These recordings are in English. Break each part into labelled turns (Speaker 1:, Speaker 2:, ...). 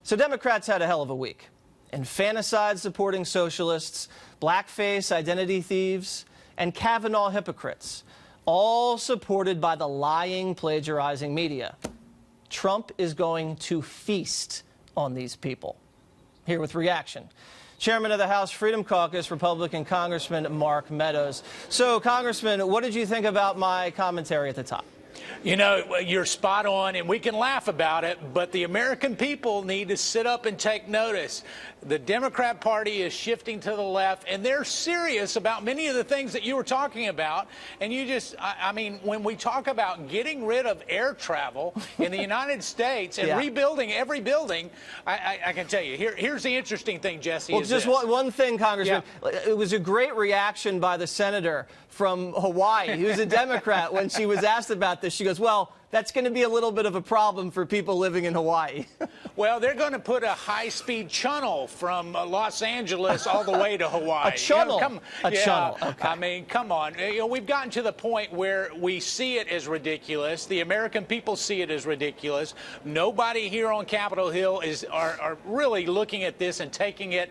Speaker 1: So Democrats had a hell of a week. Infanticide supporting socialists, blackface identity thieves, and Kavanaugh hypocrites, all supported by the lying, plagiarizing media. Trump is going to feast on these people. Here with reaction, Chairman of the House Freedom Caucus, Republican Congressman Mark Meadows. So, Congressman, what did you think about my commentary at the top?
Speaker 2: You know, you're spot on, and we can laugh about it, but the American people need to sit up and take notice. The Democrat Party is shifting to the left, and they're serious about many of the things that you were talking about. And you just, I mean, when we talk about getting rid of air travel in the United States and rebuilding every building, I can tell you, here's the interesting thing, Jesse.
Speaker 1: Well, just one thing, Congressman. It was a great reaction by the senator from Hawaii, who's a Democrat, when she was asked about this. She goes, well, that's going to be a little bit of a problem for people living in Hawaii.
Speaker 2: Well, they're going to put a high-speed channel from Los Angeles all the way to Hawaii.
Speaker 1: A channel?
Speaker 2: You know,
Speaker 1: a channel. Okay.
Speaker 2: I mean, come on. You know, we've gotten to the point where we see it as ridiculous. The American people see it as ridiculous. Nobody here on Capitol Hill are really looking at this and taking it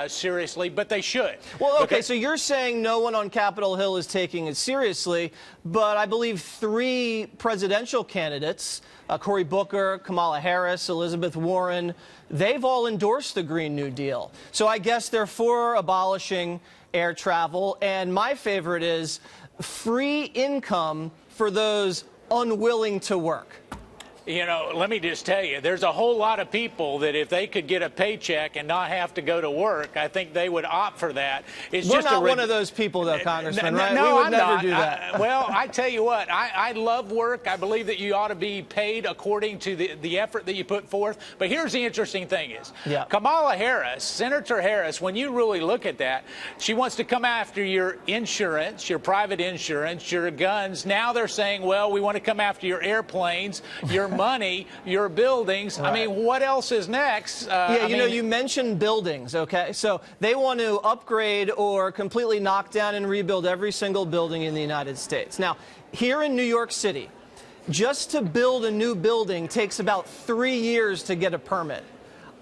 Speaker 2: seriously, but they should.
Speaker 1: Well, okay, so you're saying no one on Capitol Hill is taking it seriously, but I believe 3 presidential candidates, Cory Booker, Kamala Harris, Elizabeth Warren, they've all endorsed the Green New Deal. So I guess they're for abolishing air travel. And my favorite is free income for those unwilling to work.
Speaker 2: You know, let me just tell you, there's a whole lot of people that if they could get a paycheck and not have to go to work, I think they would opt for that.
Speaker 1: We're just not one of those people, though, Congressman, right?
Speaker 2: No,
Speaker 1: we would never do that.
Speaker 2: Well, I tell you what, I love work. I believe that you ought to be paid according to the effort that you put forth. But here's the interesting thing is, Kamala Harris, Senator Harris, when you really look at that, she wants to come after your insurance, your private insurance, your guns. Now they're saying, well, we want to come after your airplanes, your money, your buildings. Right. I mean, what else is next?
Speaker 1: You know, you mentioned buildings, okay? So they want to upgrade or completely knock down and rebuild every single building in the United States. Now, here in New York City, just to build a new building takes about 3 years to get a permit.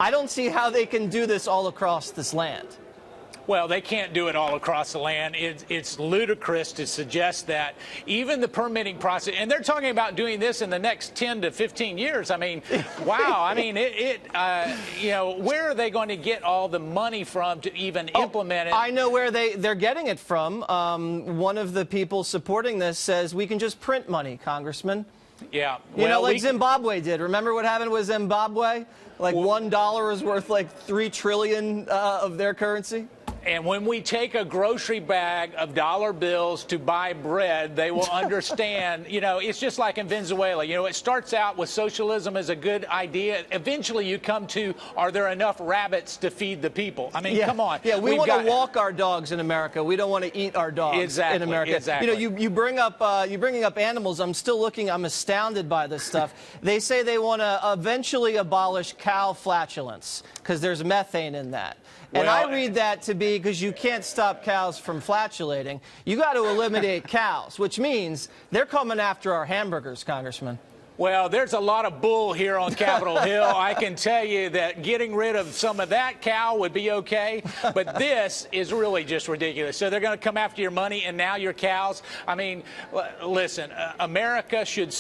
Speaker 1: I don't see how they can do this all across this land.
Speaker 2: Well, they can't do it all across the land. It's ludicrous to suggest that even the permitting process, and they're talking about doing this in the next 10 to 15 years. I mean, wow. I mean, you know, where are they going to get all the money from to even implement it?
Speaker 1: I know where they're getting it from. One of the people supporting this says we can just print money, Congressman.
Speaker 2: Yeah.
Speaker 1: You know, like Zimbabwe did. Remember what happened with Zimbabwe? Like $1 is worth like 3 trillion of their currency.
Speaker 2: And when we take a grocery bag of dollar bills to buy bread, they will understand, you know, it's just like in Venezuela. You know, it starts out with socialism as a good idea. Eventually you come to, are there enough rabbits to feed the people? I mean, come on.
Speaker 1: Yeah, we want to walk our dogs in America. We don't want to eat our dogs in America.
Speaker 2: Exactly.
Speaker 1: You know, you bring up, you're bringing up animals. I'm still looking, I'm astounded by this stuff. They say they want to eventually abolish cow flatulence because there's methane in that. And I read that to be because you can't stop cows from flatulating. You got to eliminate cows, which means they're coming after our hamburgers, Congressman.
Speaker 2: Well, there's a lot of bull here on Capitol Hill. I can tell you that getting rid of some of that cow would be okay, but this is really just ridiculous. So they're going to come after your money and now your cows. I mean, listen, America should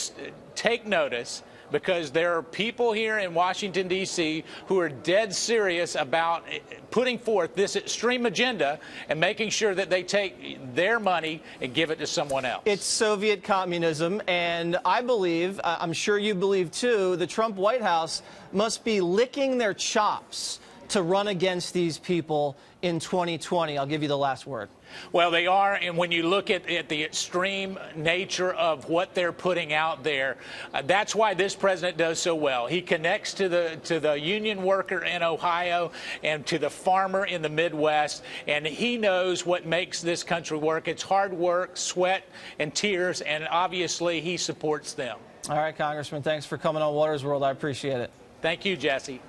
Speaker 2: take notice, because there are people here in Washington, D.C. who are dead serious about putting forth this extreme agenda and making sure that they take their money and give it to someone else.
Speaker 1: It's Soviet communism, and I believe, I'm sure you believe too, the Trump White House must be licking their chops to run against these people in 2020. I'll give you the last word.
Speaker 2: Well, they are, and when you look at the extreme nature of what they're putting out there, that's why this president does so well. He connects to the union worker in Ohio and to the farmer in the Midwest, and he knows what makes this country work. It's hard work, sweat, and tears, and obviously he supports them.
Speaker 1: All right, Congressman, thanks for coming on Water's World. I appreciate it.
Speaker 2: Thank you, Jesse.